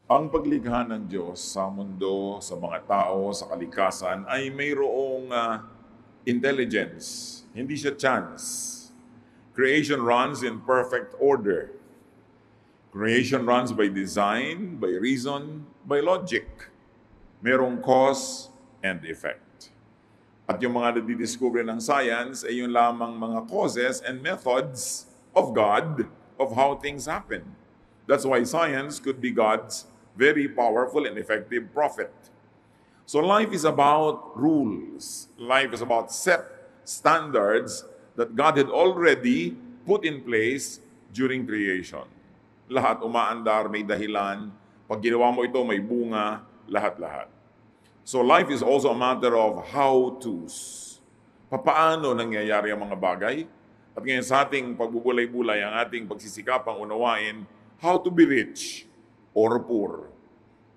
Ang paglikha ng Diyos sa mundo, sa mga tao, sa kalikasan ay mayroong intelligence. Hindi siya chance. Creation runs in perfect order. Creation runs by design, by reason, by logic. Merong cause and effect. At yung mga nadidiscover ng science ay yung lamang mga causes and methods of God of how things happen. That's why science could be God's very powerful and effective prophet. So life is about rules. Life is about set standards that God had already put in place during creation. Lahat umaandar, may dahilan. Pag ginawa mo ito, may bunga, lahat-lahat. So life is also a matter of how-tos. Papaano nangyayari ang mga bagay? At ngayon sa ating pagbubulay-bulay, ang ating pagsisikapang unawain, how to be rich or poor.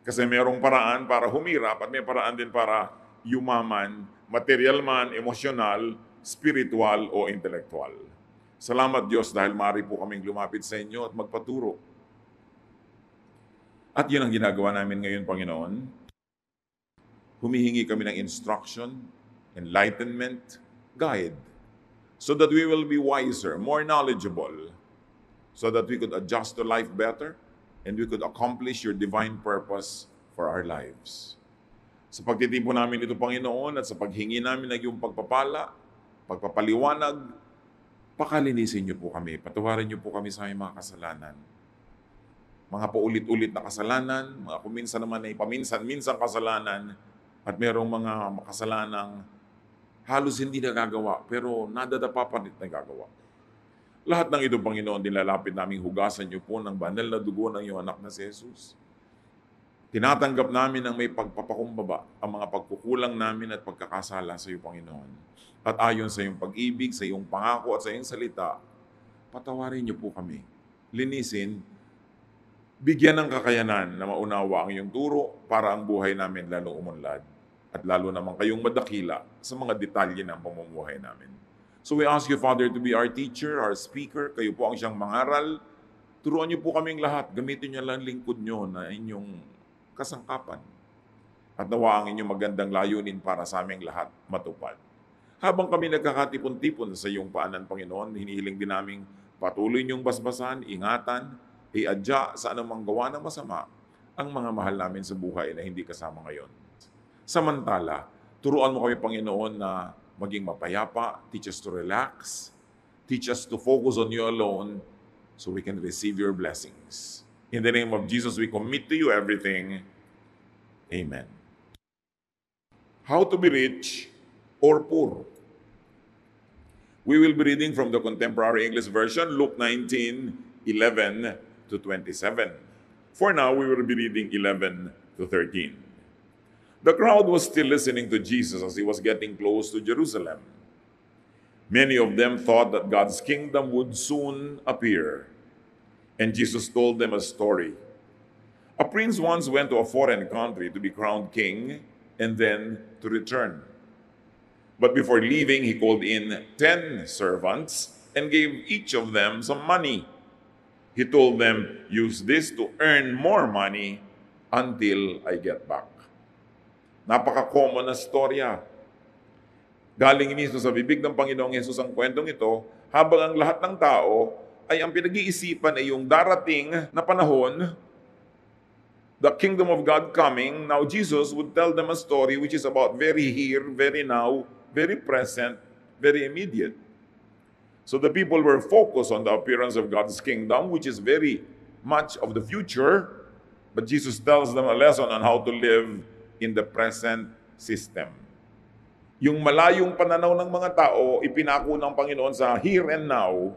Kasi mayroong paraan para humirap at may paraan din para yumaman, material man, emosyonal, spiritual o intelektual. Salamat Diyos dahil maaari po kaming lumapit sa inyo at magpaturo. At yun ang ginagawa namin ngayon, Panginoon. Humihingi kami ng instruction, enlightenment, guide, so that we will be wiser, more knowledgeable, so that we could adjust to life better, and we could accomplish your divine purpose for our lives. Sa pagtitipo namin ito, Panginoon, at sa paghingi namin ng iyong pagpapala, pagpapaliwanag, pakalinisin niyo po kami, patawarin niyo po kami sa aming mga kasalanan. Mga paulit-ulit na kasalanan, mga kuminsan naman ay paminsan-minsan kasalanan, at merong mga makasalanang halos hindi nagagawa, pero nadadapa pa rin nagagawa. Lahat ng ito, Panginoon, nilalapit naming hugasan niyo po ng banal na dugo ng iyong anak na si Jesus. Tinatanggap namin ang may pagpapakumbaba ang mga pagkukulang namin at pagkakasala sa iyo, Panginoon. At ayon sa iyong pag-ibig, sa iyong pangako at sa iyong salita, patawarin niyo po kami. Linisin, bigyan ng kakayanan na maunawa ang iyong turo para ang buhay namin lalo umunlad at lalo naman kayong madakila sa mga detalye ng pamumuhay namin. So we ask you, Father, to be our teacher, our speaker. Kayo po ang siyang mangaral. Turuan niyo po kaming lahat. Gamitin niyo lang lingkod niyo na inyong kasangkapan. At nawa ang inyong magandang layunin para sa aming lahat matupad. Habang kami nagkakatipon-tipon sa iyong paanan, Panginoon, hinihiling din naming patuloy niyong basbasan, ingatan, iadya sa anumang gawa ng masama ang mga mahal namin sa buhay na hindi kasama ngayon. Samantala, turuan mo kami, Panginoon, na maging mapayapa, teach us to relax, teach us to focus on you alone so we can receive your blessings. In the name of Jesus, we commit to you everything. Amen. How to be rich or poor? We will be reading from the Contemporary English Version, Luke 19:11 to 27. For now, we will be reading 11 to 13. The crowd was still listening to Jesus as he was getting close to Jerusalem. Many of them thought that God's kingdom would soon appear. And Jesus told them a story. A prince once went to a foreign country to be crowned king and then to return. But before leaving, he called in 10 servants and gave each of them some money. He told them, "Use this to earn more money until I get back." Napaka-common na storya. Galing mismo sa bibig ng Panginoong Yesus ang kwentong ito, habang ang lahat ng tao ay ang pinag-iisipan ay yung darating na panahon, the kingdom of God coming. Now Jesus would tell them a story which is about very here, very now, very present, very immediate. So the people were focused on the appearance of God's kingdom, which is very much of the future, but Jesus tells them a lesson on how to live in the present system. Yung malayong pananaw ng mga tao, ipinako ng Panginoon sa here and now,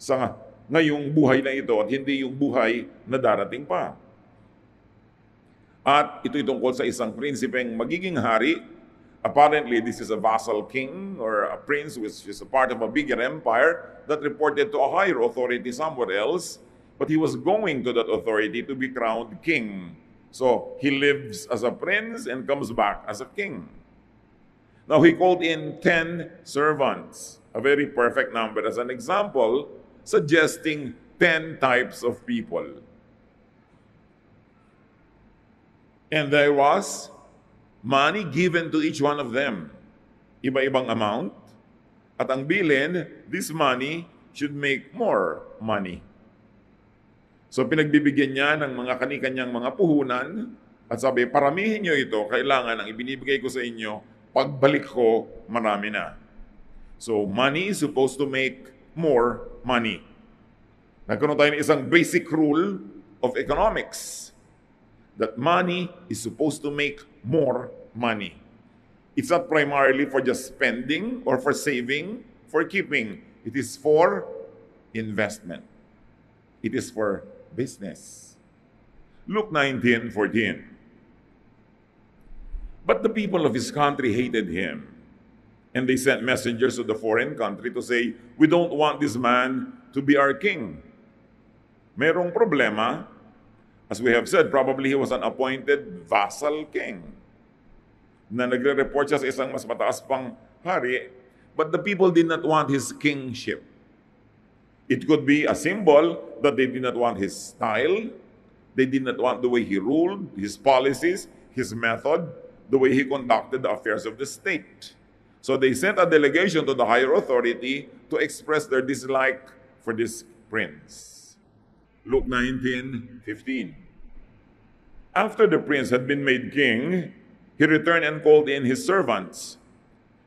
sa ngayong buhay na ito, at hindi yung buhay na darating pa. At ito'y tungkol sa isang prinsipeng magiging hari. Apparently, this is a vassal king or a prince which is a part of a bigger empire that reported to a higher authority somewhere else, but he was going to that authority to be crowned king. So, he lives as a prince and comes back as a king. Now, he called in 10 servants, a very perfect number as an example, suggesting 10 types of people. And there was money given to each one of them. Iba-ibang amount. At ang bilin, this money should make more money. So pinagbibigyan niya ng mga kani-kanyang mga puhunan at sabi, paramihin niyo ito, kailangan ang ibinibigay ko sa inyo, pagbalik ko, marami na. So money is supposed to make more money. Nagkaroon tayo ng isang basic rule of economics that money is supposed to make more money. It's not primarily for just spending or for saving, for keeping. It is for investment. It is for business. Luke 19:14. But the people of his country hated him, and they sent messengers to the foreign country to say, we don't want this man to be our king. Merong problema. As we have said, probably he was an appointed vassal king na nagre-report siya sa isang mas mataas pang hari, but the people did not want his kingship. It could be a symbol that they did not want his style, they did not want the way he ruled, his policies, his method, the way he conducted the affairs of the state. So they sent a delegation to the higher authority to express their dislike for this prince. Luke 19:15. After the prince had been made king, he returned and called in his servants.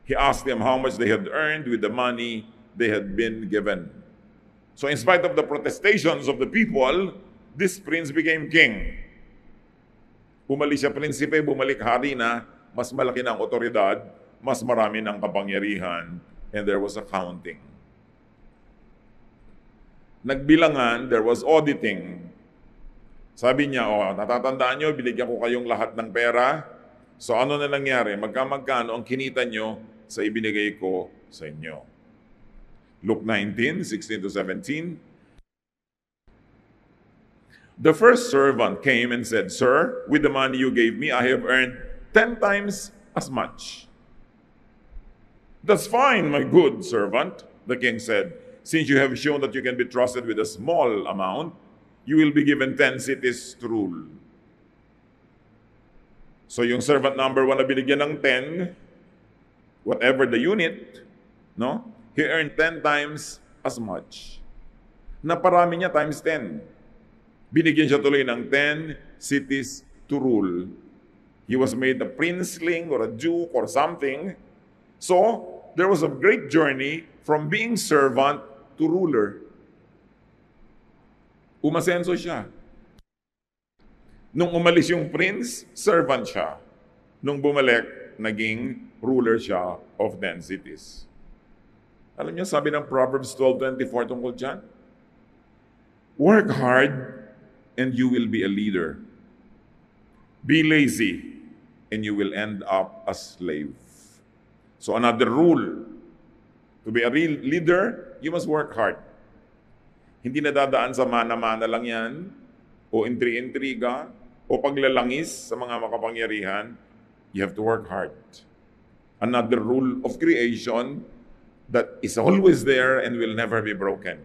He asked them how much they had earned with the money they had been given. So in spite of the protestations of the people, this prince became king. Bumalik siya prinsipe, bumalik hari na, mas malaki ng otoridad, mas marami ng kapangyarihan, and there was accounting. Nagbilangan, there was auditing. Sabi niya, natatandaan nyo, binigyan ko kayong lahat ng pera. So ano na nangyari? Magkano ang kinita nyo sa ibinigay ko sa inyo? Luke 19:16-17. The first servant came and said, Sir, with the money you gave me, I have earned 10 times as much. That's fine, my good servant, the king said. Since you have shown that you can be trusted with a small amount, you will be given 10 cities to rule. So yung servant number 1 na binigyan ng 10, whatever the unit, no? He earned 10 times as much. Naparami niya times 10. Binigyan siya tuloy ng 10 cities to rule. He was made a princeling or a duke or something. So, there was a great journey from being servant to ruler. Umasenso siya. Nung umalis yung prince, servant siya. Nung bumalik, naging ruler siya of 10 cities. Alam niyo, sabi ng Proverbs 12:24 tungkol dyan, work hard and you will be a leader. Be lazy and you will end up a slave. So another rule, to be a real leader, you must work hard. Hindi nadadaan sa mana-mana lang yan, o intri-intriga, o paglalangis sa mga makapangyarihan. You have to work hard. Another rule of creation that is always there and will never be broken.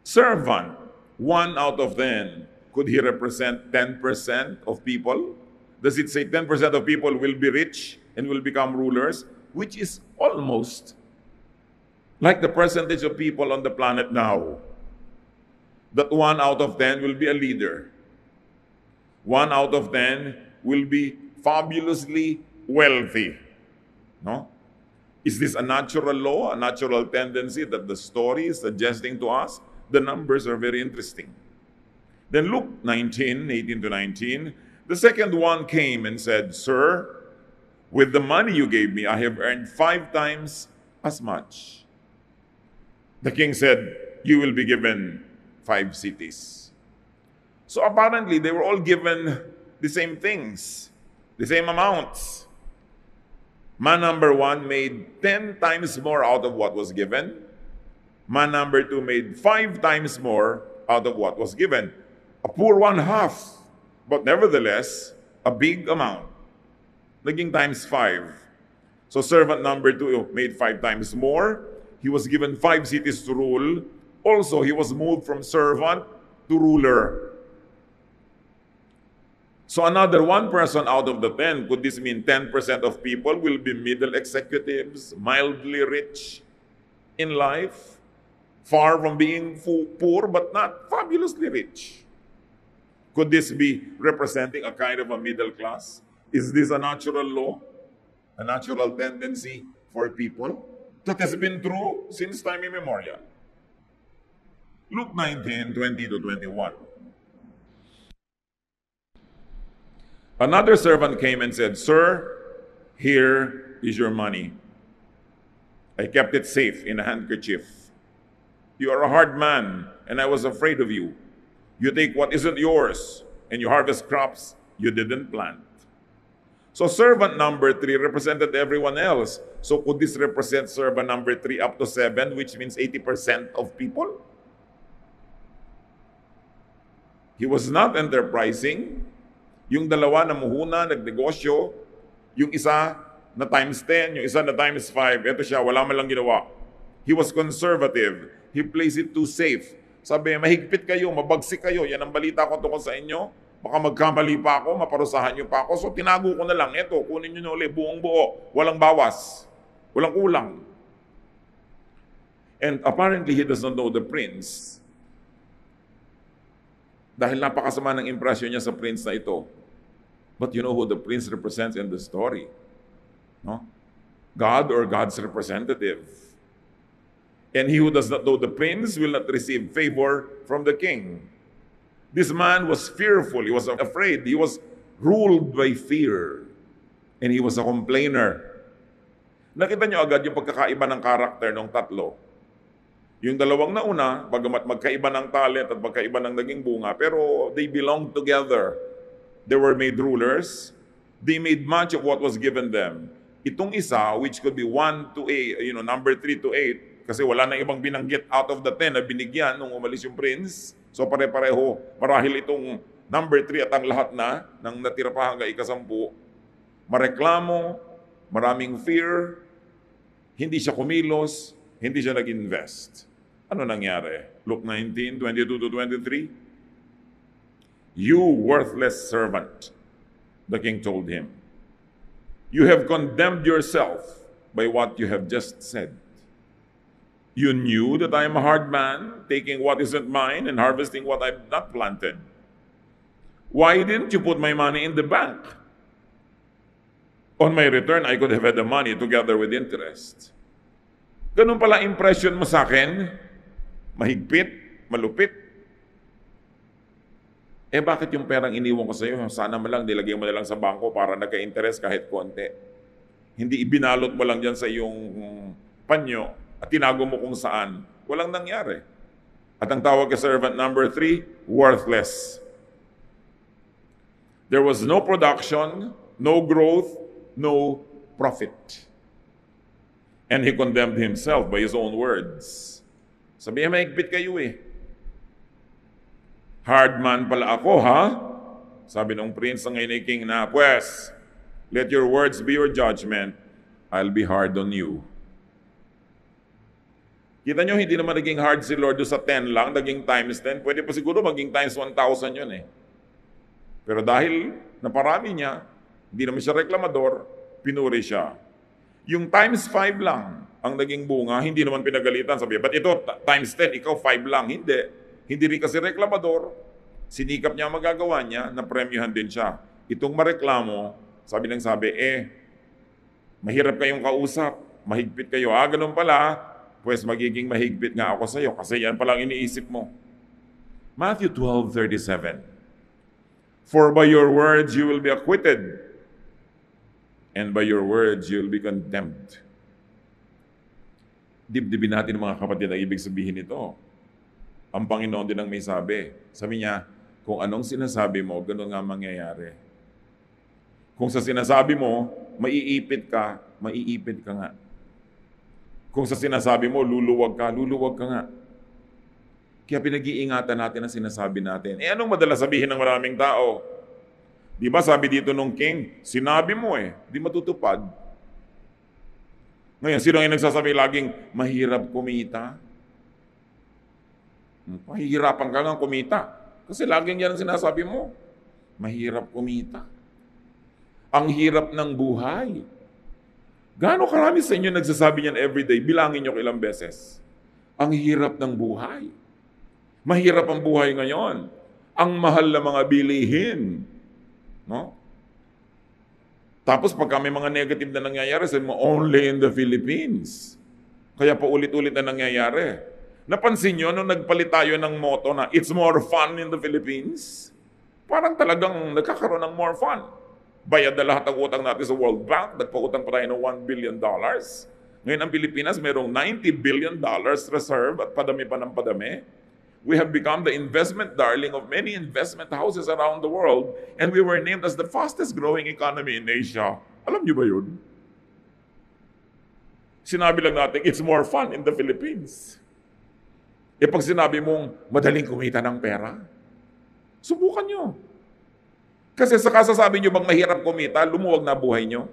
Servant, 1 out of 10. Could he represent 10% of people? Does it say 10% of people will be rich and will become rulers? Which is almost like the percentage of people on the planet now. That 1 out of 10 will be a leader. 1 out of 10 will be fabulously wealthy. No? Is this a natural law, a natural tendency that the story is suggesting to us? The numbers are very interesting. Then Luke 19:18-19, the second one came and said, Sir, with the money you gave me, I have earned 5 times as much. The king said, you will be given 5 cities. So apparently, they were all given the same things, the same amounts. Man number 1 made 10 times more out of what was given. Man number 2 made 5 times more out of what was given. A poor one half, but nevertheless, a big amount. Naging times 5. So servant number 2 made 5 times more. He was given 5 cities to rule. Also, he was moved from servant to ruler. So another 1% out of the 10, could this mean 10% of people will be middle executives, mildly rich in life, far from being poor but not fabulously rich? Could this be representing a kind of a middle class? Is this a natural law, a natural tendency for people that has been true since time immemorial? Luke 19:20 to 21. Another servant came and said, "Sir, here is your money. I kept it safe in a handkerchief. You are a hard man, and I was afraid of you. You take what isn't yours, and you harvest crops you didn't plant." So servant number 3 represented everyone else. So could this represent servant number 3 up to 7, which means 80% of people? He was not enterprising. Yung dalawa na muhuna, nagnegosyo. Yung isa na times 10, yung isa na times 5. Ito siya, wala man lang ginawa. He was conservative. He plays it too safe. Sabi, mahigpit kayo, mabagsik kayo. Yan ang balita ko tungkol sa inyo. Baka magkamali pa ako, maparusahan niyo pa ako. So tinago ko na lang. Ito, kunin niyo na ulit, buong buo. Walang bawas. Walang kulang. And apparently, he does not know the prince. Dahil napakasama ng impression niya sa prince na ito. But you know who the prince represents in the story? No? God or God's representative. And he who does not know the prince will not receive favor from the king. This man was fearful. He was afraid. He was ruled by fear. And he was a complainer. Nakita niyo agad yung pagkakaiba ng karakter ng tatlo. Yung dalawang nauna, bagamat magkaiba ng talent at magkaiba ng naging bunga, pero they belonged together. They were made rulers. They made much of what was given them. Itong isa, which could be 1 to 8, number 3 to 8, kasi wala na ibang binanggit out of the 10 na binigyan nung umalis yung prince. So pare-pareho. Marahil itong number 3 at ang lahat na, ng natira pa hanggang ika-10, mareklamo, maraming fear, hindi siya kumilos, hindi siya nag-invest. Ano nangyari? Luke 19:22 to 23. "You worthless servant," the king told him, "you have condemned yourself by what you have just said. You knew that I am a hard man, taking what isn't mine and harvesting what I've not planted. Why didn't you put my money in the bank? On my return, I could have had the money together with interest." Ganun pala impression mo sa akin? Mahigpit? Malupit? Bakit yung perang iniwan ko sa iyo? Sana mo lang, nilagay mo na lang sa bangko para nagka-interest kahit konti. Hindi ibinalot mo lang dyan sa iyong panyo at tinago mo kung saan. Walang nangyari. At ang tawag kay servant number 3, worthless. There was no production, no growth, no profit. And he condemned himself by his own words. Sabi niya, mahigpit kayo eh. Hard man pala ako, ha? Sabi ng prince ng ngayon king na, "Pues, let your words be your judgment. I'll be hard on you." Kita nyo, hindi naman naging hard si Lord sa 10 lang, naging times 10. Pwede pa siguro maging times 1,000 yun eh. Pero dahil naparami niya, hindi naman siya reklamador, pinuri siya. Yung times 5 lang ang naging bunga, hindi naman pinagalitan. Sabi, but ito, times 10, ikaw 5 lang. Hindi. Hindi rin kasi reklamador. Sinikap niya ang magagawa niya, napremyuhan din siya. Itong mareklamo, sabi, mahirap kayong kausap, mahigpit kayo. Ganun pala, pues magiging mahigpit nga ako sa iyo kasi yan palang iniisip mo. Matthew 12:37. "For by your words you will be acquitted, and by your words you will be condemned." Dibdibin natin mga kapatid ang ibig sabihin nito. Ang Panginoon din ang may sabi. Sabi niya, kung anong sinasabi mo, gano'n nga mangyayari. Kung sa sinasabi mo, maiipit ka nga. Kung sa sinasabi mo, luluwag ka nga. Kaya pinag-iingatan natin ang sinasabi natin. Anong madalas sabihin ng maraming tao? Di ba sabi dito nung king, sinabi mo di matutupad. Ngayon, sino ang nagsasabi laging, mahirap kumita? Mahihirapan ka nga kumita. Kasi laging yan ang sinasabi mo. Mahirap kumita. Ang hirap ng buhay. Gaano karami sa inyo nagsasabi niyan everyday? Bilangin niyo ilang beses. Ang hirap ng buhay. Mahirap ang buhay ngayon. Ang mahal na mga bilihin. No? Tapos pagka may mga negative na nangyayari, sabi mo, only in the Philippines. Kaya pa ulit-ulit na nangyayari. Napansin nyo, nung nagpalit tayo ng motto na, it's more fun in the Philippines, parang talagang nagkakaroon ng more fun. Bayad na lahat ng utang natin sa World Bank, nagpautang pa tayo ng $1 billion. Ngayon ang Pilipinas, mayroong $90 billion reserve at padami pa ng padami. We have become the investment darling of many investment houses around the world, and we were named as the fastest growing economy in Asia. Alam niyo ba yun? Sinabi lang natin, it's more fun in the Philippines. E pag sinabi mong madaling kumita ng pera, subukan nyo. Kasi sa kasasabi nyo bang mahirap kumita, lumuwag na buhay nyo.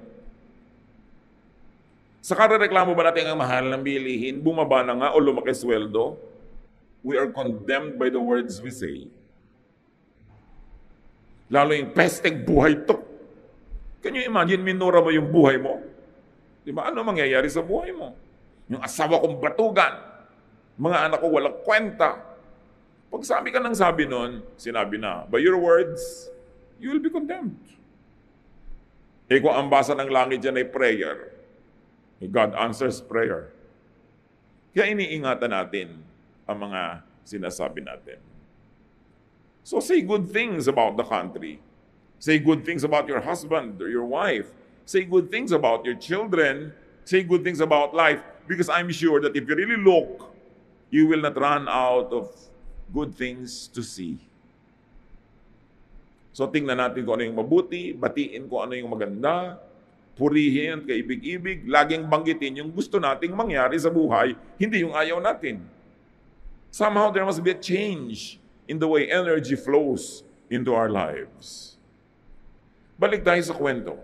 Sa karareklamo ba natin ang mahal ng bilihin, bumaba na nga o lumaki sweldo, we are condemned by the words we say. Lalo yung pesteng buhay to. Can you imagine, minura mo yung buhay mo? Diba? Ano mangyayari sa buhay mo? Yung asawa kong batugan, mga anak ko walang kwenta. Pag sabi ka ng sabi nun, sinabi na, by your words, you will be condemned. Eh kung ang basa ng langit dyan ay prayer, God answers prayer. Kaya iniingatan natin ang mga sinasabi natin. So say good things about the country. Say good things about your husband or your wife. Say good things about your children. Say good things about life. Because I'm sure that if you really look, you will not run out of good things to see. So tingnan natin kung ano yung mabuti, batiin kung ano yung maganda, purihin, kaibig-ibig, laging banggitin yung gusto nating mangyari sa buhay, hindi yung ayaw natin. Somehow there must be a change in the way energy flows into our lives. Balik tayo sa kwento.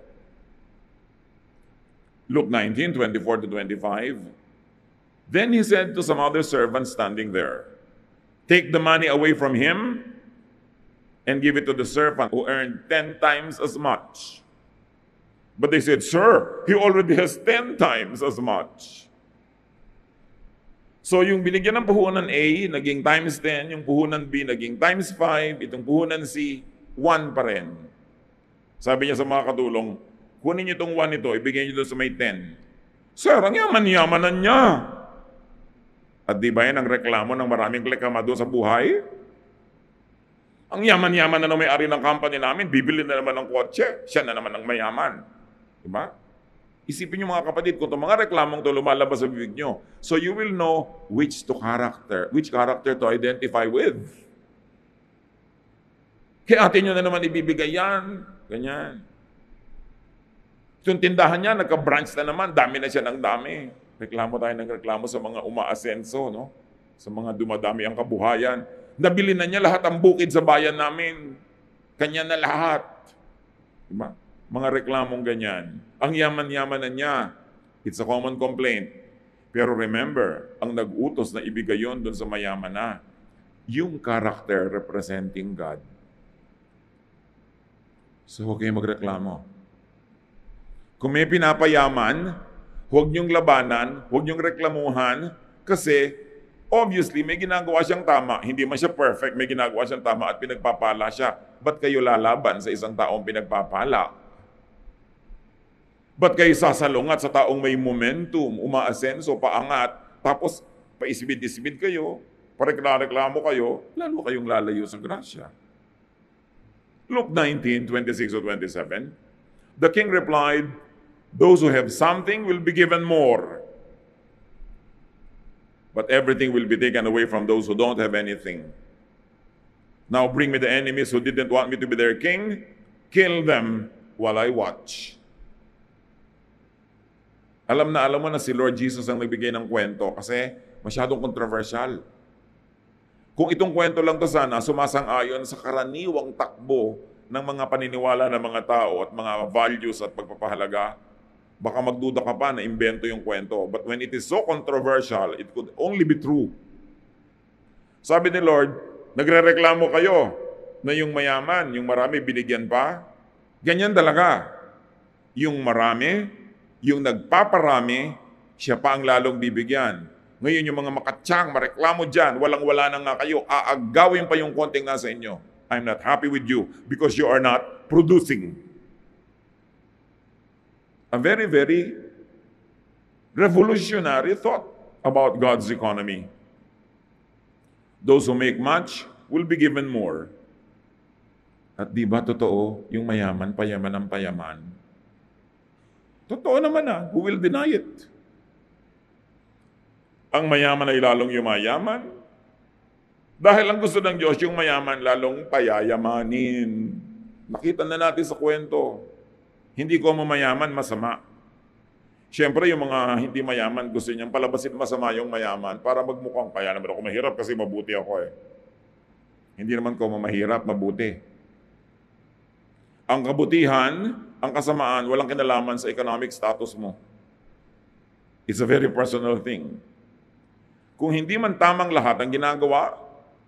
Luke 19:24-25. Then he said to some other servants standing there, take the money away from him and give it to the servant who earned 10 times as much. But they said, Sir, he already has 10 times as much. So yung binigyan ng puhunan A, naging times 10, yung puhunan B, naging times 5, itong puhunan C, 1 pa rin. Sabi niya sa mga katulong, kunin niyo itong 1 ito, ibigay niyo doon sa may 10. Sir, ang yaman-yaman na niya. At di ba yan ang reklamo ng maraming reklamado sa buhay? Ang yaman-yaman na may-ari ng company namin, bibili na naman ng kotse, siya na naman ang mayaman. Diba? Isipin niyo mga kapatid, kung itong mga reklamong ito lumalabas sa bibig niyo, so you will know which character to identify with. Kaya atin nyo na naman ibibigay yan. Ganyan. Yung tindahan niya, nagka-branch na naman, dami na siya ng dami. Reklamo tayo ng reklamo sa mga umaasenso, no? Sa mga dumadami ang kabuhayan. Nabili na niya lahat ang bukid sa bayan namin. Kanya na lahat. Diba? Mga reklamong ganyan. Ang yaman-yaman na niya. It's a common complaint. Pero remember, ang nag-utos na ibigay yon doon sa mayaman na, yung character representing God. So huwag kayong magreklamo. Kung may pinapayaman, huwag niyong labanan, huwag niyong reklamuhan, kasi obviously may ginagawa siyang tama. Hindi man siya perfect, may ginagawa siyang tama at pinagpapala siya. Ba't kayo lalaban sa isang taong pinagpapala? Ba't kayo sasalungat sa taong may momentum, umaasenso, paangat, tapos paisibid-isibid kayo, pareklamo kayo, lalo kayong lalayo sa grasya. Luke 19:26-27, the king replied, those who have something will be given more, but everything will be taken away from those who don't have anything. Now bring me the enemies who didn't want me to be their king, kill them while I watch. Alam mo na si Lord Jesus ang nagbigay ng kwento kasi masyadong controversial. Kung itong kwento lang to sana, sumasang-ayon sa karaniwang takbo ng mga paniniwala ng mga tao at mga values at pagpapahalaga, baka magduda ka pa na imbento yung kwento. But when it is so controversial, it could only be true. Sabi ni Lord, nagrereklamo kayo. na yung mayaman, yung marami binigyan pa. Ganyan talaga. Yung marami, yung nagpaparami, siya pa ang lalong bibigyan. Ngayon yung mga makatsyang, mareklamo dyan, walang-wala na nga kayo, aagawin pa yung konting nasa inyo. I'm not happy with you because you are not producing. A very, very revolutionary thought about God's economy. Those who make much will be given more. At di ba totoo, yung mayaman, payaman ng payaman? Totoo naman who will deny it? Ang mayaman ay lalong yumayaman. Dahil ang gusto ng Diyos, yung mayaman lalong payayamanin. Nakita na natin sa kwento. Hindi ko mamayaman, masama. Siyempre, yung mga hindi mayaman, gusto niyang palabasin masama yung mayaman para magmukhang, kaya naman ako mahirap kasi mabuti ako eh. Hindi naman ko mahirap, mabuti. Ang kabutihan, ang kasamaan, walang kinalaman sa economic status mo. It's a very personal thing. Kung hindi man tamang lahat ang ginagawa,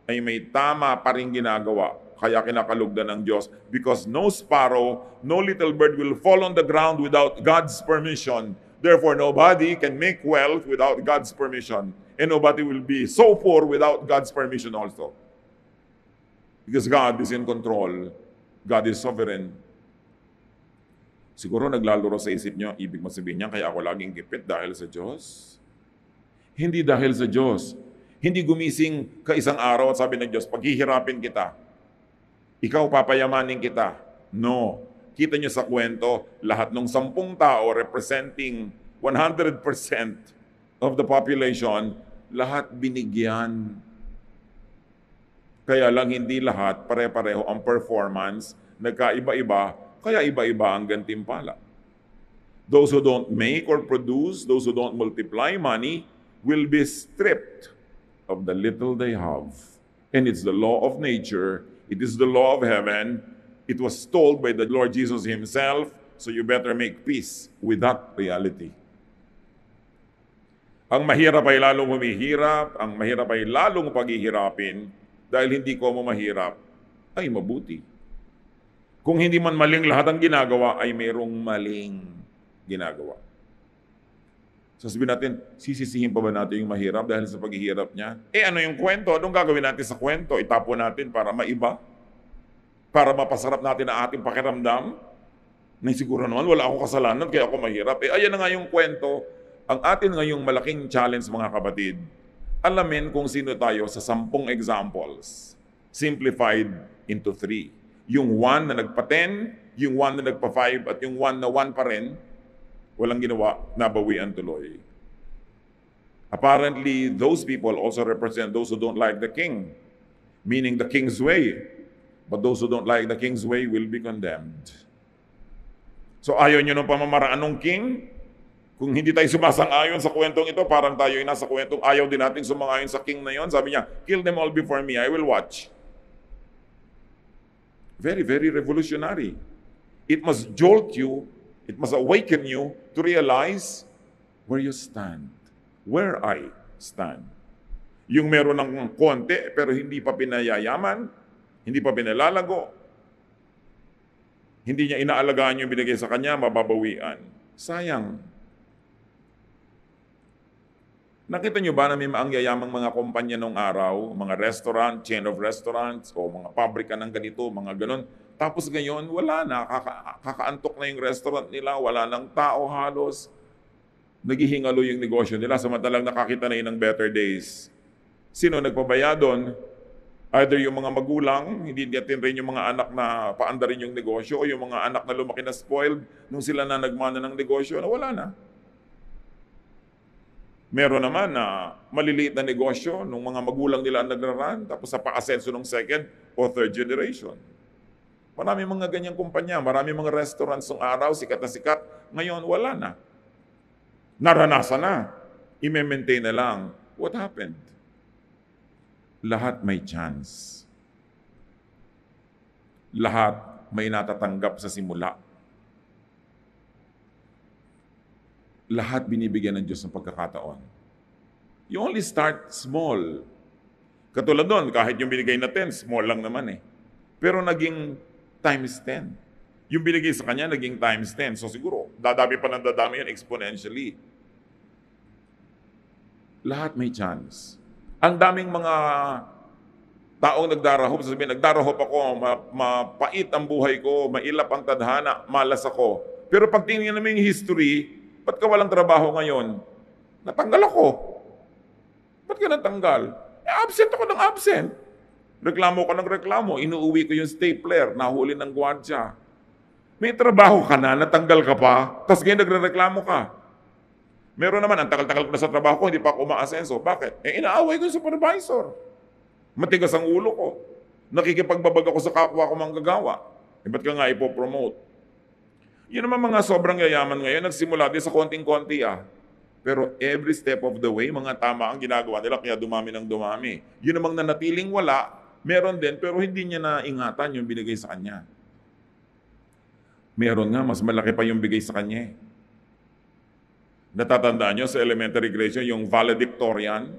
ay may tama pa rin ginagawa. Kaya kinakalugdan ng Diyos. Because no sparrow, no little bird will fall on the ground without God's permission. Therefore, nobody can make wealth without God's permission. And nobody will be so poor without God's permission also. Because God is in control. God is sovereign. Siguro naglalaro sa isip nyo, ibig masabihin niya, kaya ako laging gipit dahil sa Diyos. Hindi dahil sa Diyos. Hindi gumising ka isang araw at sabi ng Diyos, paghihirapin kita. Ikaw papayamanin kita. No. Kita nyo sa kwento, lahat ng 10 tao representing 100% of the population, lahat binigyan. Kaya lang hindi lahat pare-pareho ang performance, nagkaiba-iba, kaya iba-iba ang gantimpala. Those who don't make or produce, those who don't multiply money, will be stripped of the little they have. And it's the law of nature. It is the law of heaven. It was told by the Lord Jesus Himself, so you better make peace with that reality. Ang mahirap ay lalong humihirap, ang mahirap ay lalong paghihirapin, dahil hindi ko mo mahirap, ay mabuti. Kung hindi man maling lahat ang ginagawa, ay mayroong maling ginagawa. Sasabihin natin, sisisihin pa ba natin yung mahirap dahil sa paghihirap niya? Ano yung kwento? Anong gagawin natin sa kwento? Itapon natin para maiba? Para mapasarap natin ang ating pakiramdam? Na siguro naman, wala akong kasalanan, kaya ako mahirap. Ayan na nga yung kwento. Ang atin ngayong malaking challenge, mga kapatid, alamin kung sino tayo sa 10 examples. Simplified into 3. Yung 1 na nagpa-10, yung 1 na nagpa-5, at yung 1 na 1 pa rin, walang ginawa, nabawian tuloy. Apparently, those people also represent those who don't like the king, meaning the king's way. But those who don't like the king's way will be condemned. So ayaw nyo ng pamamaraan ng king? Kung hindi tayo sumasang-ayon sa kwentong ito, parang tayo ay nasa kwentong ayaw din natin sumang-ayon sa king na yon. Sabi niya, kill them all before me, I will watch. Very, very revolutionary. It must jolt you. It must awaken you to realize where you stand. Where I stand. Yung meron ng konti pero hindi pa pinayayaman, hindi pa pinalalago, hindi niya inaalagaan yung binigay sa kanya, mababawian. Sayang. Nakita niyo ba na may maangyayamang mga kumpanya nung araw, mga restaurant, chain of restaurants, o mga pabrika ng ganito, mga ganon. Tapos ngayon, wala na. Kakaantok na yung restaurant nila, wala nang tao halos. Naghihingalo yung negosyo nila, samantalang nakakita na yun ng better days. Sino nagpabaya doon? Either yung mga magulang, hindi natin rin yung mga anak na paandarin yung negosyo, o yung mga anak na lumaki na spoiled nung sila na nagmana ng negosyo, na wala na. Meron naman na maliliit na negosyo nung mga magulang nila ang nagraran, tapos sa pa-asenso ng second o third generation. Marami mga ganyang kumpanya, marami mga restaurants ng araw, sikat na sikat. Ngayon, wala na. Naranasan na. I-maintain na lang. What happened? Lahat may chance. Lahat may natatanggap sa simula. Lahat binibigyan ng Diyos ng pagkakataon. You only start small. Katulad doon, kahit yung binigay na 10, small lang naman eh. Pero naging times 10. Yung binigay sa kanya, naging times 10. So siguro, dadami pa ng dadami yun exponentially. Lahat may chance. Ang daming mga taong nagdarahop, sasabihin, nagdarahop ako, mapait ang buhay ko, mailap ang tadhana, malas ako. Pero pag tingnan namin yung history, ba't ka walang trabaho ngayon? Natanggal ako. Ba't ka natanggal? Absent ako ng absent. Reklamo ko ng reklamo, inuuwi ko yung stapler, nahuli ng gwardya. May trabaho ka na, natanggal ka pa, tapos ngayon nagre-reklamo ka. Meron naman, ang tagal-tagal ko na sa trabaho ko, hindi pa ako umaasenso. Bakit? Inaaway ko yung supervisor. Matigas ang ulo ko. Nakikipagbabag ako sa kapwa ko manggagawa. Ba't ka nga ipopromote? Yun naman mga sobrang yayaman ngayon, nagsimula din sa konting-konti Pero every step of the way, mga tama ang ginagawa nila, kaya dumami ng dumami. Yun namang nanatiling wala, meron din, pero hindi niya naingatan yung binigay sa kanya. Meron nga, mas malaki pa yung bigay sa kanya. Natatandaan nyo sa elementary grade yung valedictorian,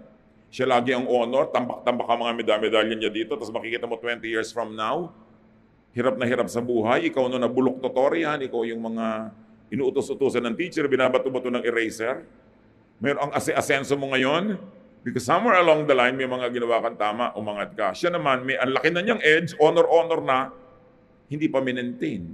siya lagi ang honor, tambak-tambak ang mga medalya niya dito, tapos makikita mo 20 years from now, hirap na hirap sa buhay, ikaw no nabulok tutorian, ikaw yung mga inuutos-utosan ng teacher, binabato-bato ng eraser. Meron ang asenso mo ngayon, because somewhere along the line, may mga ginawa kang tama, umangat ka. Siya naman, may ang laki na niyang edge, honor na, hindi pa minentain.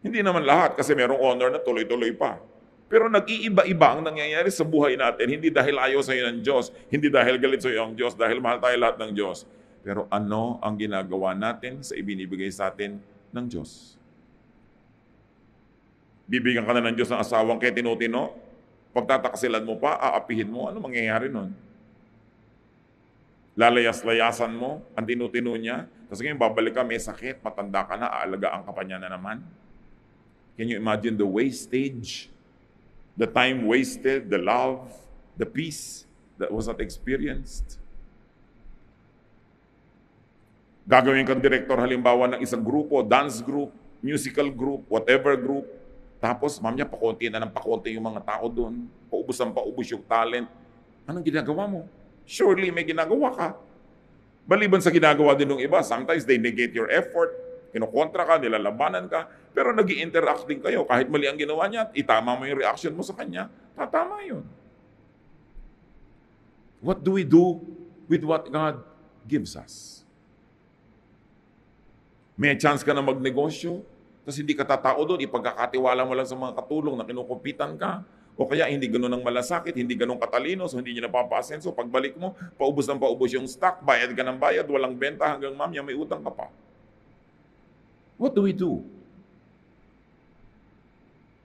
Hindi naman lahat, kasi merong honor na tuloy-tuloy pa. Pero nag-iiba-iba ang nangyayari sa buhay natin, hindi dahil ayaw sa iyo ng Diyos, hindi dahil galit sa iyo ang Diyos, dahil mahal tayo lahat ng Diyos. Pero ano ang ginagawa natin sa ibinibigay sa atin ng Diyos? Bibigyan ka na ng Diyos ng asawang kay tinutino, pagtatakasilan mo pa, aapihin mo, ano mangyayari nun? Lalayas-layasan mo ang tinutino niya, tapos ngayon babalik ka, may sakit, matanda ka na, aalagaan ka pa niya na naman. Can you imagine the wastage? The time wasted, the love, the peace that was not experienced. Gagawin kang direktor halimbawa ng isang grupo, dance group, musical group, whatever group. Tapos, ma'am niya, pakunti na ng pakunti yung mga tao doon. Paubos ang paubos yung talent. Anong ginagawa mo? Surely may ginagawa ka. Maliban sa ginagawa din ng iba, sometimes they negate your effort, kinukontra ka, nilalabanan ka, pero nag-i-interact din kayo. Kahit mali ang ginawa niya, itama mo yung reaction mo sa kanya, tatama yun. What do we do with what God gives us? May chance ka na magnegosyo, tapos hindi ka tatao doon, ipagkakatiwala mo lang sa mga katulong na kinukumpitan ka, o kaya hindi ganun ang malasakit, hindi ganun katalino, so hindi niya napapaasenso. Pagbalik mo, paubos ng paubos yung stock, bayad ka ng bayad, walang benta hanggang mamaya may utang ka pa. What do we do?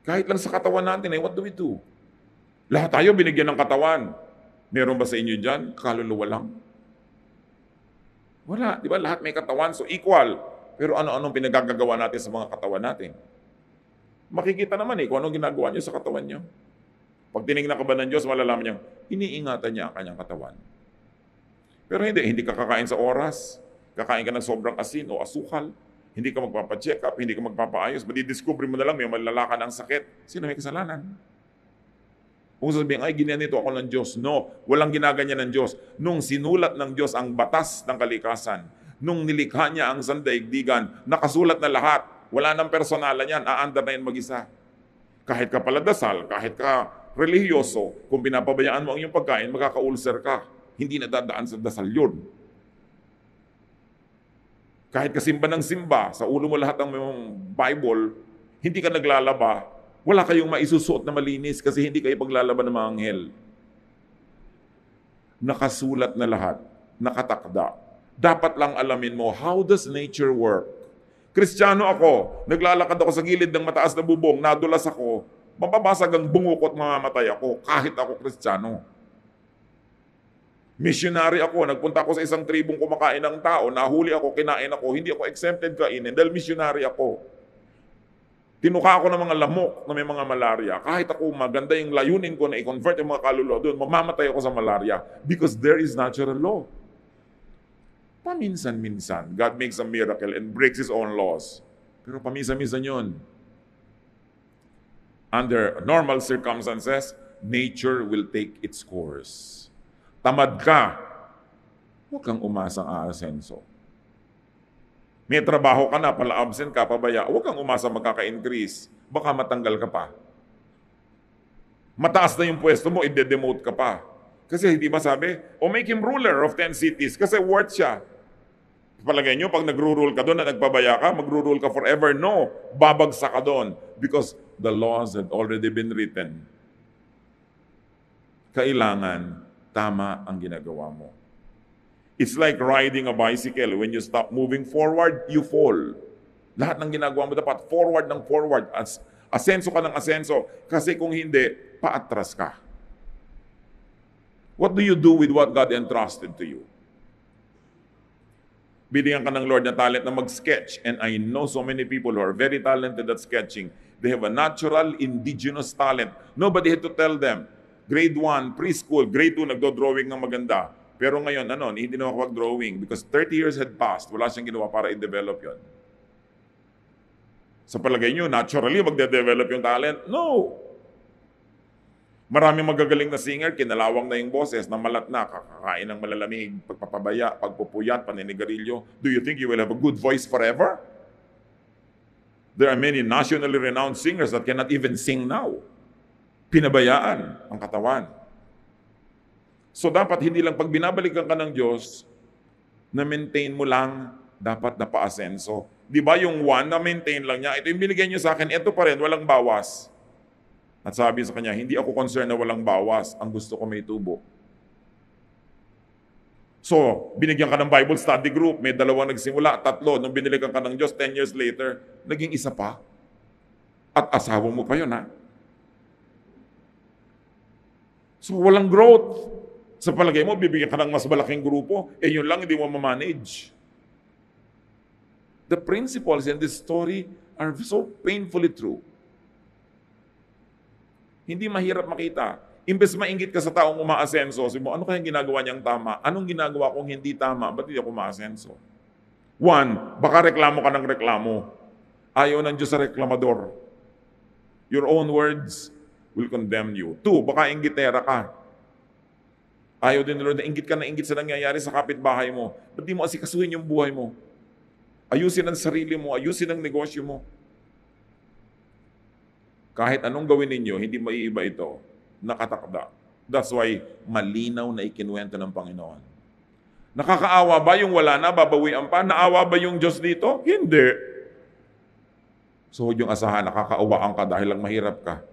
Kahit lang sa katawan natin, what do we do? Lahat tayo binigyan ng katawan. Meron ba sa inyo dyan? Kaluluwa lang. Wala, di ba? Lahat may katawan, so equal. Pero ano-anong pinagagagawa natin sa mga katawan natin? Makikita naman kung anong ginagawa niyo sa katawan niyo. Pag tinignan ka ba ng Diyos, malalaman niyo, iniingatan niya ang kanyang katawan. Pero hindi ka kakain sa oras, kakain ka ng sobrang asin o asukal, hindi ka magpapacheck up, hindi ka magpapaayos, madidiscover mo na lang may malalakan ang sakit. Sino may kasalanan? Kung sabihin, ay, ginanito ako ng Diyos. No, walang ginaganyan ng Diyos. Nung sinulat ng Diyos ang batas ng kalikasan, nung nilikha niya ang sandaigdigan, nakasulat na lahat. Wala nang personalan yan, aandar na yan mag-isa. Kahit ka paladasal, kahit ka relihiyoso, kung pinapabayaan mo ang iyong pagkain, magkaka-ulcer ka. Hindi nadadaan sa dasal yun. Kahit ka simba ng simba, sa ulo mo lahat ng Bible, hindi ka naglalaba, wala kayong maisusuot na malinis kasi hindi kayo paglalaban ng mga anghel. Nakasulat na lahat, nakatakda. Dapat lang alamin mo, how does nature work? Kristiyano ako, naglalakad ako sa gilid ng mataas na bubong, nadulas ako, mapabasag ang bungukot, mamamatay ako, kahit ako Kristiyano. Missionary ako, nagpunta ako sa isang tribong kumakain ng tao, nahuli ako, kinain ako, hindi ako exempted kainin dahil missionary ako. Tinuka ako ng mga lamok na may mga malaria. Kahit ako maganda yung layunin ko na i-convert yung mga kaluluwa doon, mamamatay ako sa malaria because there is natural law. Paminsan-minsan, God makes a miracle and breaks His own laws. Pero paminsan-minsan yun. Under normal circumstances, nature will take its course. Tamad ka, huwag kang umasang aasenso. May trabaho ka na, pala absent ka, pabaya, huwag kang umasa magkaka-increase. Baka matanggal ka pa. Mataas na yung pwesto mo, i-demote ka pa. Kasi hindi ba sabi, make him ruler of 10 cities kasi worth siya. Palagay nyo, pag nagro-rule ka doon at nagpabaya ka, magro-rule ka forever. No, babagsak ka doon because the laws had already been written. Kailangan tama ang ginagawa mo. It's like riding a bicycle. When you stop moving forward, you fall. Lahat ng ginagawa mo dapat forward ng forward. Asenso ka ng asenso. Kasi kung hindi, paatras ka. What do you do with what God entrusted to you? Binigyan ka ng Lord na talent na mag-sketch. And I know so many people who are very talented at sketching. They have a natural, indigenous talent. Nobody had to tell them. Grade 1, preschool, grade 2, nagdo-drawing ng maganda. Pero ngayon, hindi na makapag-drawing because 30 years had passed. Wala siyang ginawa para i-develop yon. Sa palagay nyo, naturally, magde-develop yung talent? No! Maraming magagaling na singer, kinalawang na yung boses, namalat na, kakakain ng malalamig, pagpapabaya, pagpupuyat, paninigarilyo. Do you think you will have a good voice forever? There are many nationally renowned singers that cannot even sing now. Pinabayaan ang katawan. So dapat hindi lang pag binabalikan ka ng Diyos, na-maintain mo lang, dapat na pa-asenso. Di ba yung one, na-maintain lang niya, ito yung binigay niyo sa akin, ito pa rin, walang bawas. At sabi sa kanya, hindi ako concerned na walang bawas, ang gusto ko may tubo. So, binigyan ka ng Bible study group, may 2 nagsimula, 3, nung binilikan ka ng Diyos, 10 years later, naging isa pa. At asawa mo pa yun, ha? So, walang growth. Sa palagay mo, bibigyan ka ng mas malaking grupo, yun lang hindi mo ma-manage. The principles in this story are so painfully true. Hindi mahirap makita. Imbes mainggit ka sa taong umaasenso, sabi mo, ano kayang ginagawa niyang tama? Anong ginagawa kong hindi tama? Ba't hindi ako umaasenso? 1, baka reklamo ka ng reklamo. Ayaw ng Diyos sa reklamador. Your own words will condemn you. 2, baka inggitera ka. Ayaw din nila na inggit ka na inggit sa nangyayari sa kapitbahay mo. Ba't di mo asikasuhin yung buhay mo? Ayusin ang sarili mo, ayusin ang negosyo mo. Kahit anong gawin ninyo, hindi maiiba ito. Nakatakda. That's why malinaw na ikinuwento ng Panginoon. Nakakaawa ba yung wala na, babawian pa? Naawa ba yung Diyos dito? Hindi. So huwag yung asahan, nakakaawaan ka dahil lang mahirap ka.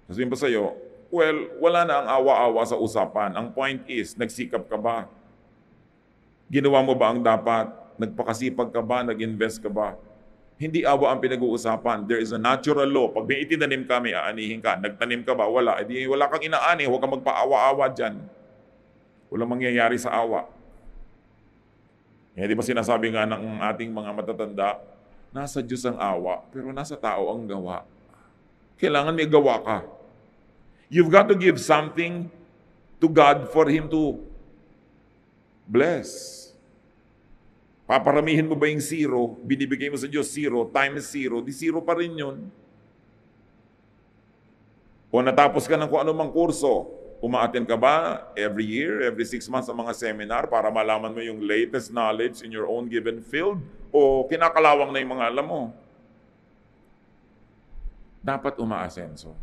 Sabihin pa sa'yo, well, wala na ang awa-awa sa usapan. Ang point is, nagsikap ka ba? Ginawa mo ba ang dapat? Nagpakasipag ka ba? Nag-invest ka ba? Hindi awa ang pinag-uusapan. There is a natural law. Pag may itinanim ka, may aanihin ka. Nagtanim ka ba? Wala. Edi wala kang inaani. Huwag kang magpaawa-awa dyan. Walang mangyayari sa awa. Di ba sinasabi nga ng ating mga matatanda, nasa Diyos ang awa, pero nasa tao ang gawa. Kailangan may gawa ka. You've got to give something to God for Him to bless. Paparamihin mo ba yung 0? Binibigay mo sa Diyos 0 times 0, di 0 pa rin yun. O natapos ka ng kung anumang kurso, umaattend ka ba every year, every 6 months sa mga seminar para malaman mo yung latest knowledge in your own given field? O kinakalawang na yung mga alam mo? Dapat umaasenso.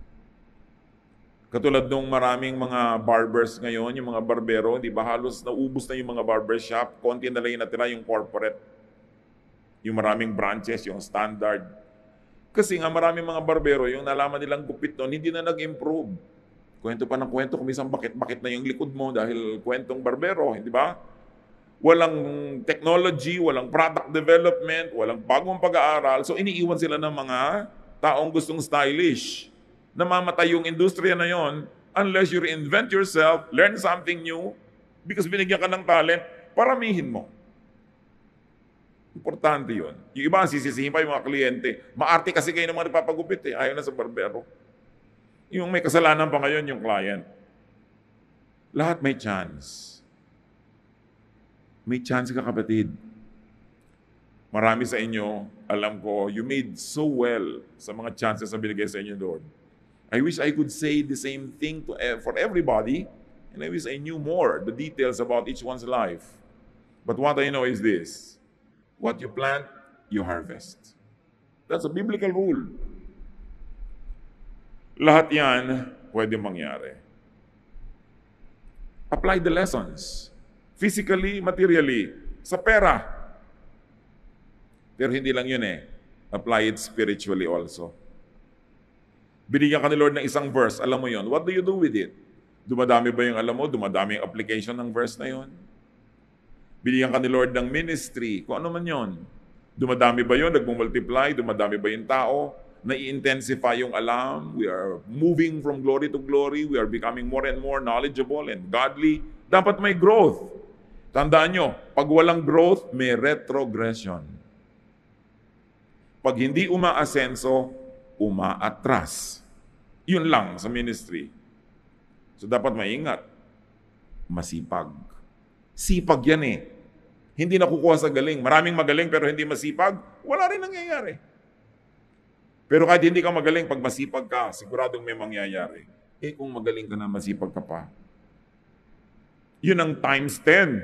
Katulad nung maraming mga barbers ngayon, yung mga barbero, di ba halos naubos na yung mga barbershop, konti na lang yung natira yung corporate. Yung maraming branches, yung standard. Kasi nga maraming mga barbero, yung nalaman nilang gupit nun, hindi na nag-improve. Kwento pa ng kwento, kumisang bakit-bakit na yung likod mo dahil kwentong barbero, hindi ba? Walang technology, walang product development, walang bagong pag-aaral. So iniiwan sila ng mga taong gustong stylish. Namamatay yung industriya na yon unless you reinvent yourself, learn something new, because binigyan ka ng talent, paramihin mo. Importante yun. Yung iba, sisisihin pa yung mga kliyente. Maarte kasi kayo ng mga nagpapagupit ayaw na sa barbero. Yung may kasalanan pa ngayon, yung client. Lahat may chance. May chance ka, kapatid. Marami sa inyo, alam ko, you made so well sa mga chances na binigay sa inyo, Lord. I wish I could say the same thing for everybody, and I wish I knew more, the details about each one's life. But what I know is this: what you plant, you harvest. That's a biblical rule. Lahat yan pwede mangyari. Apply the lessons. Physically, materially, sa pera. Pero hindi lang yun eh. Apply it spiritually also. Binigyan ka ni Lord ng isang verse, alam mo yun, what do you do with it? Dumadami ba yung alam mo? Dumadami yung application ng verse na yun? Binigyan ka ni Lord ng ministry, kung ano man yun. Dumadami ba yun? Nagmumultiply? Dumadami ba yung tao? Nai-intensify yung alam? We are moving from glory to glory. We are becoming more and more knowledgeable and godly. Dapat may growth. Tandaan nyo, pag walang growth, may retrogression. Pag hindi umaasenso, umaatras. Yun lang sa ministry. So dapat maingat. Masipag. Sipag yan eh. Hindi nakukuha sa galing. Maraming magaling pero hindi masipag, wala rin nangyayari. Pero kahit hindi ka magaling, pag masipag ka, siguradong may mangyayari. Eh kung magaling ka na, masipag ka pa. Yun ang times 10.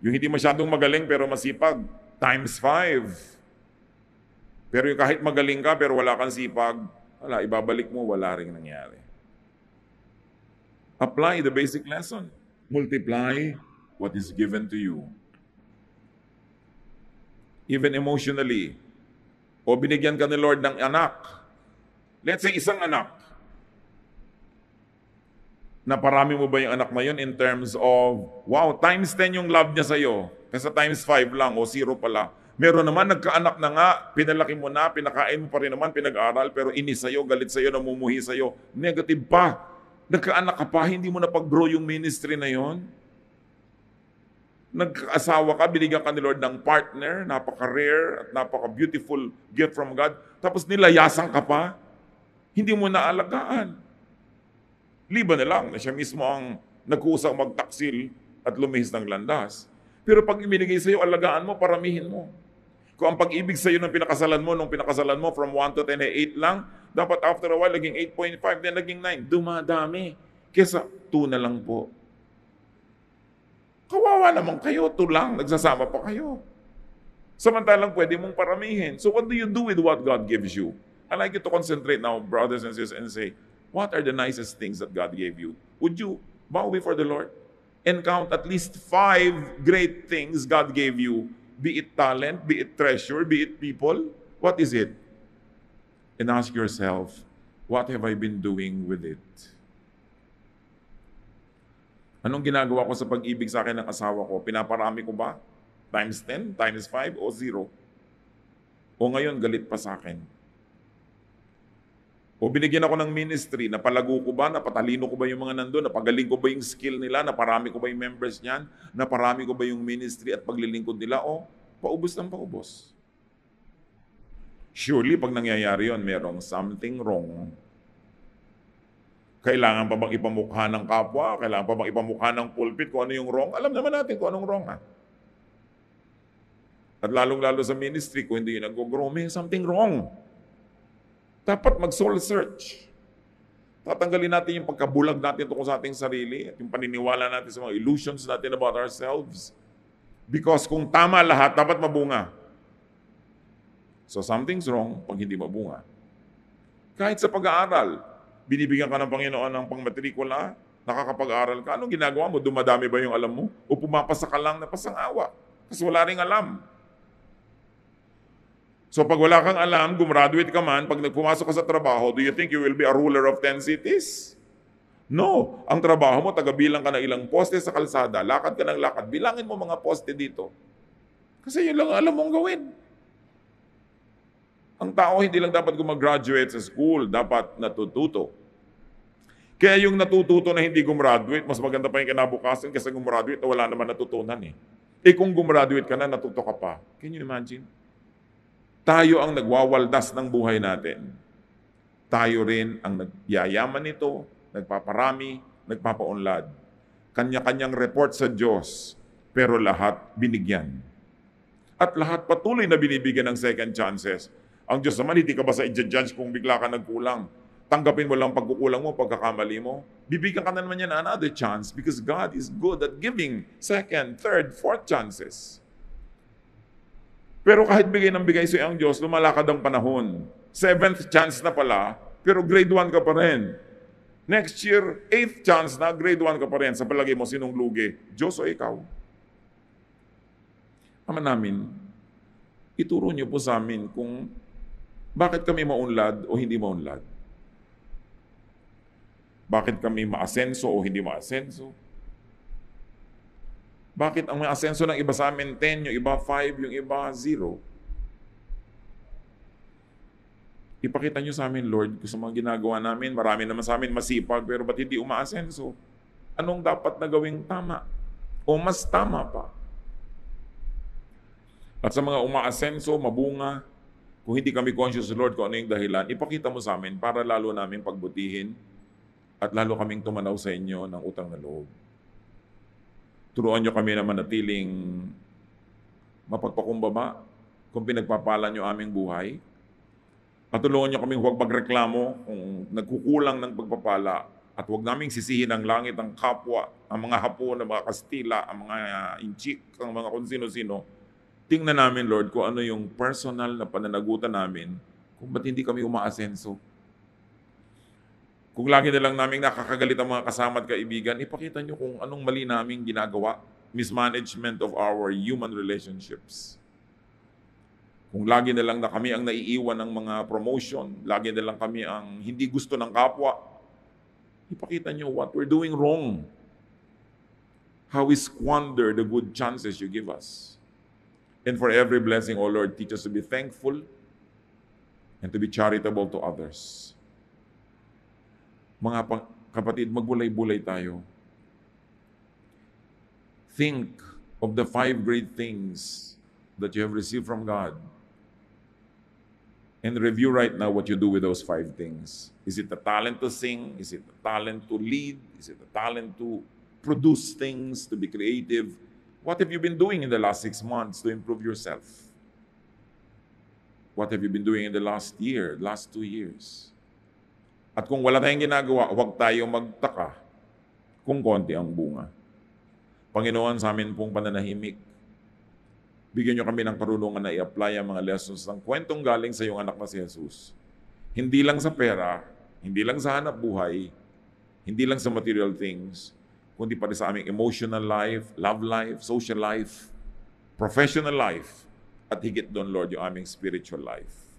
Yung hindi masyadong magaling pero masipag, times 5. Pero yung kahit magaling ka pero wala kang sipag, wala, ibabalik mo, wala rin nangyari. Apply the basic lesson. Multiply what is given to you. Even emotionally. O binigyan ka ni Lord ng anak. Let's say isang anak. Naparami mo ba yung anak na yun in terms of, wow, times 10 yung love niya sa'yo. Kasi times 5 lang o 0 pala. Meron naman, nagkaanak na nga, pinalaki mo na, pinakain mo pa rin naman, pinag-aral, pero inis sa'yo, galit sa'yo, namumuhi sa'yo. Negative pa. Nagkaanak ka pa, hindi mo na pag-grow yung ministry na yon. Nagkaasawa ka, binigyan ka ni Lord ng partner, napaka-rare at napaka-beautiful gift from God, tapos nilayasan ka pa, hindi mo na alagaan. Liban na lang na siya mismo ang nag-uusang magtaksil at lumihis ng landas. Pero pag ibinigay sa'yo, alagaan mo, paramihin mo. Kung ang pag-ibig sa'yo nung pinakasalan mo from 1 to 10 ay 8 lang, dapat after a while, naging 8.5, then naging 9. Dumadami. Kesa 2 na lang po. Kawawa naman kayo, 2 lang, nagsasama pa kayo. Samantalang pwede mong paramihin. So what do you do with what God gives you? I'd like you to concentrate now, brothers and sisters, and say, what are the nicest things that God gave you? Would you bow before the Lord and count at least 5 great things God gave you? Be it talent, be it treasure, be it people. What is it? And ask yourself, what have I been doing with it? Anong ginagawa ko sa pag-ibig sa akin ng asawa ko? Pinaparami ko ba? Times 10, times 5, o 0? O ngayon, galit pa sa akin? O binigyan ako ng ministry, napalago ko ba, napatalino ko ba yung mga nandun, napagaling ko ba yung skill nila, naparami ko ba yung members niyan, naparami ko ba yung ministry at paglilingkod nila, o paubos ng paubos. Surely, pag nangyayari yun, merong something wrong. Kailangan pa bang ipamukha ng kapwa? Kailangan pa bang ipamukha ng pulpit kung ano yung wrong? Alam naman natin kung anong wrong. At lalong-lalo sa ministry, kung hindi yun nag-grow, may something wrong. Dapat mag-soul search. Tatanggalin natin yung pagkabulag natin tungkol sa ating sarili at yung paniniwala natin sa mga illusions natin about ourselves. Because kung tama lahat, dapat mabunga. So something's wrong pag hindi mabunga. Kahit sa pag-aaral, binibigyan ka ng Panginoon ng pangmatrikula, nakakapag-aaral ka, anong ginagawa mo? Dumadami ba yung alam mo? O pumapasa ka lang na pasangawa? Kasi wala ring alam. So pag wala kang alam, gumraduate ka man, pag nagpumasok ka sa trabaho, do you think you will be a ruler of 10 cities? No. Ang trabaho mo, tagabilang ka ng ilang poste sa kalsada, lakad ka ng lakad, bilangin mo mga poste dito. Kasi yun lang alam mong gawin. Ang tao hindi lang dapat gumraduate sa school, dapat natututo. Kaya yung natututo na hindi gumraduate, mas maganda pa yung kinabukasan kasi gumraduate na wala naman natutunan eh. Eh kung gumraduate ka na, natuto ka pa. Can you imagine? Tayo ang nagwawaldas ng buhay natin. Tayo rin ang nagyayaman nito, nagpaparami, nagpapaunlad. Kanya-kanyang report sa Diyos, pero lahat binigyan. At lahat patuloy na binibigyan ng second chances. Ang Diyos naman, hindi ka ba sa i-judge kung bigla ka nagkulang? tanggapin mo lang pagkukulang mo, pagkakamali mo, bibigyan ka na naman niya ng another chance because God is good at giving second, third, fourth chances. Pero kahit bigay ng bigay sa'yo ang Diyos, lumalakad ang panahon. Seventh chance na pala, pero grade 1 ka pa rin. Next year, 8th chance na, grade 1 ka pa rin. Sa palagay mo, sinong lugi? Diyos o ikaw? Ama namin, ituro niyo po sa amin kung bakit kami maunlad o hindi maunlad. Bakit kami maasenso o hindi maasenso? Bakit ang may asenso ng iba sa amin 10, yung iba 5, yung iba 0? Ipakita nyo sa amin, Lord, kung sa mga ginagawa namin, marami naman sa amin masipag, pero ba't hindi umaasenso? Anong dapat na gawing tama? O mas tama pa? At sa mga umaasenso, mabunga, kung hindi kami conscious, Lord, kung ano yung dahilan, ipakita mo sa amin para lalo namin pagbutihin at lalo kaming tumanaw sa inyo ng utang na loob. Turuan nyo kami na manatiling mapagpakumbaba kung pinagpapala nyo aming buhay. Patulungan nyo kami huwag magreklamo kung nagkukulang ng pagpapala at huwag naming sisihin ang langit, ang kapwa, ang mga Hapon, ang mga Kastila, ang mga Inchik, ang mga kung sino-sino. Tingnan namin, Lord, kung ano yung personal na pananagutan namin kung ba't hindi kami umaasenso. Kung lagi na lang namin nakakagalit ang mga kasama at kaibigan, ipakita nyo kung anong mali namin ginagawa. Mismanagement of our human relationships. Kung lagi na lang na kami ang naiiwan ng mga promotion, lagi na lang kami ang hindi gusto ng kapwa, ipakita nyo what we're doing wrong. How we squander the good chances you give us. And for every blessing, O Lord, teach us to be thankful and to be charitable to others. Mga kapatid, magbulay-bulay tayo. Think of the 5 great things that you have received from God. And review right now what you do with those 5 things. Is it the talent to sing? Is it the talent to lead? Is it the talent to produce things, to be creative? What have you been doing in the last 6 months to improve yourself? What have you been doing in the last year, last 2 years? At kung wala tayong ginagawa, huwag tayo magtaka kung konti ang bunga. Panginoon, sa amin pong pananahimik, bigyan niyo kami ng karunungan na i-apply ang mga lessons ng kwentong galing sa iyong anak na si Jesus. Hindi lang sa pera, hindi lang sa hanap buhay, hindi lang sa material things, kundi pati sa aming emotional life, love life, social life, professional life, at higit doon, Lord, yung aming spiritual life.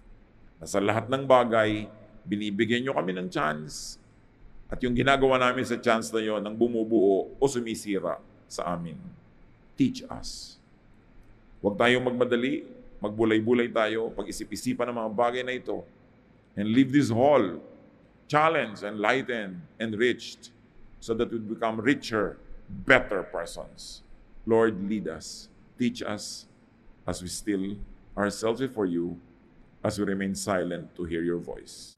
Na sa lahat ng bagay, binibigyan nyo kami ng chance at yung ginagawa namin sa chance na yon ang bumubuo o sumisira sa amin. Teach us. Huwag tayong magmadali, magbulay-bulay tayo, pag-isip-isipan ng mga bagay na ito, and leave this hall challenged, enlightened, enriched, so that we become richer, better persons. Lord, lead us. Teach us as we still ourselves before you, as we remain silent to hear your voice.